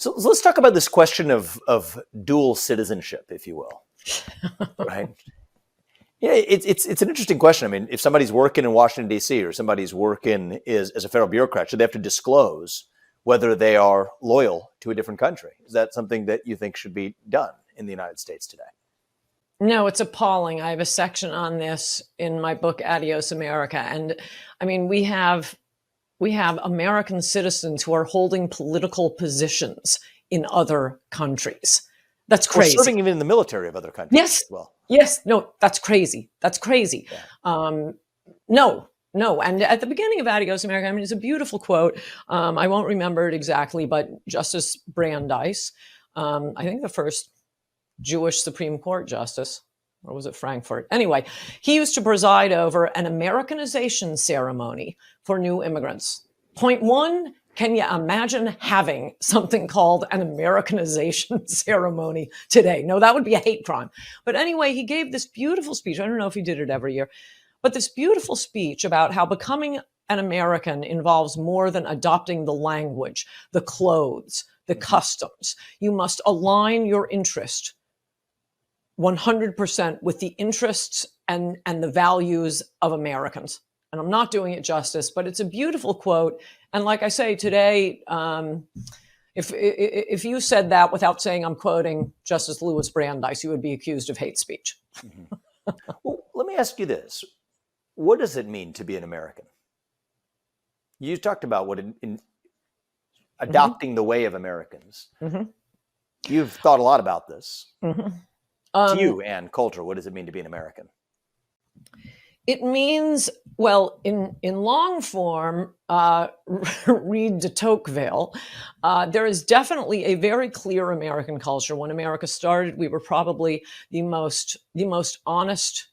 So let's talk about this question of dual citizenship, if you will. Right? Yeah, it's an interesting question. I mean, if somebody's working in Washington, D.C., or somebody's working as a federal bureaucrat, should they have to disclose whether they are loyal to a different country? Is that something that you think should be done in the United States today? No, it's appalling. I have a section on this in my book, Adios America. And I mean, we have American citizens who are holding political positions in other countries. That's crazy. Or serving even in the military of other countries. Yes. As well. Yes. No, that's crazy. That's crazy. Yeah. No. And at the beginning of Adios America, I mean, it's a beautiful quote. I won't remember it exactly, but Justice Brandeis, I think the first Jewish Supreme Court justice, or was it Frankfurt? Anyway, he used to preside over an Americanization ceremony for new immigrants. Point one, can you imagine having something called an Americanization ceremony today? No, that would be a hate crime. But anyway, he gave this beautiful speech. I don't know if he did it every year, but this beautiful speech about how becoming an American involves more than adopting the language, the clothes, the customs. You must align your interest 100% with the interests and the values of Americans. And I'm not doing it justice, but it's a beautiful quote. And like I say today, if you said that without saying I'm quoting Justice Louis Brandeis, you would be accused of hate speech. Mm-hmm. Well, let me ask you this. What does it mean to be an American? You talked about what in adopting the way of Americans. Mm-hmm. You've thought a lot about this. Mm-hmm. To you, Ann Coulter, what does it mean to be an American? It means, well, in long form, read de Tocqueville. There is definitely a very clear American culture. When America started, we were probably the most honest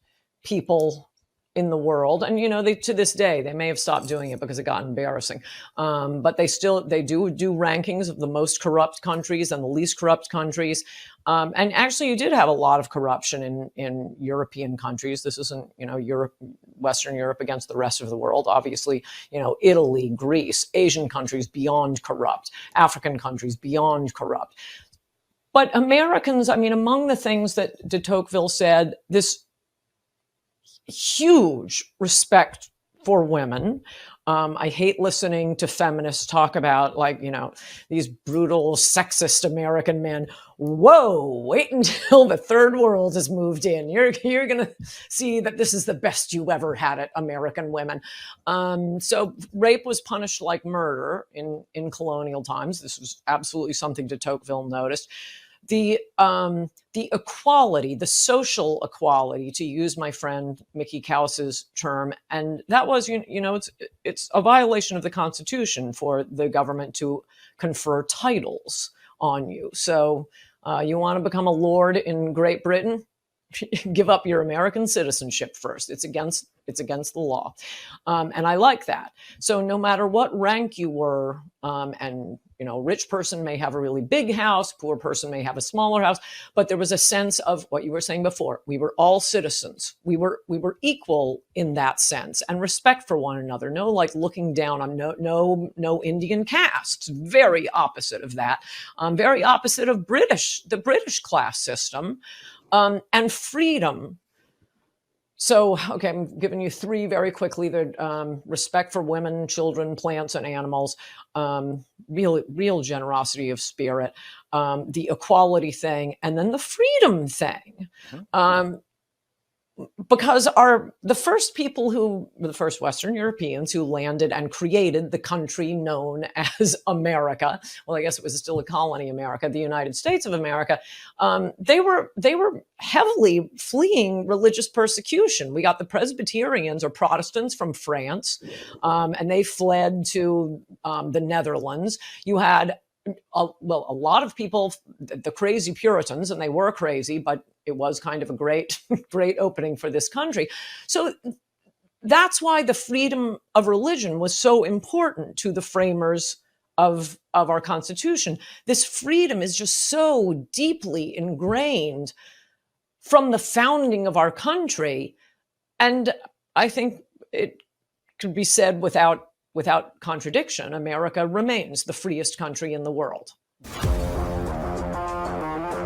people in the world. And, you know, to this day, they may have stopped doing it because it got embarrassing. But they do rankings of the most corrupt countries and the least corrupt countries. And actually, you did have a lot of corruption in European countries. This isn't, Western Europe against the rest of the world. Obviously, Italy, Greece, Asian countries beyond corrupt, African countries beyond corrupt. But Americans, I mean, among the things that de Tocqueville said, this huge respect for women. I hate listening to feminists talk about these brutal sexist American men. Whoa, wait until the third world has moved in. You're going to see that this is the best you ever had at American women. So rape was punished like murder in colonial times. This was absolutely something de Tocqueville noticed. The equality, the social equality, to use my friend Mickey Kaus's term, and that was, it's a violation of the Constitution for the government to confer titles on you. So you want to become a lord in Great Britain? Give up your American citizenship first. It's against the law, and I like that. So no matter what rank you were, and rich person may have a really big house, poor person may have a smaller house, but there was a sense of what you were saying before. We were all citizens. We were equal in that sense, and respect for one another. No, like looking down on no Indian caste. Very opposite of that. Very opposite of the British class system. And freedom. So, okay, I'm giving you three very quickly. The respect for women, children, plants, and animals, real generosity of spirit, the equality thing, and then the freedom thing. Because the first Western Europeans who landed and created the country known as America, well, I guess it was still a colony, America, the United States of America, they were heavily fleeing religious persecution. We got the Presbyterians or Protestants from France, and they fled to the Netherlands. You had a lot of people, the crazy Puritans, and they were crazy, but it was kind of a great opening for this country. So that's why the freedom of religion was so important to the framers of our Constitution. This freedom is just so deeply ingrained from the founding of our country. And I think it could be said without contradiction, America remains the freest country in the world.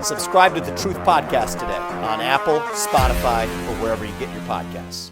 Subscribe to the Truth Podcast today on Apple, Spotify, or wherever you get your podcasts.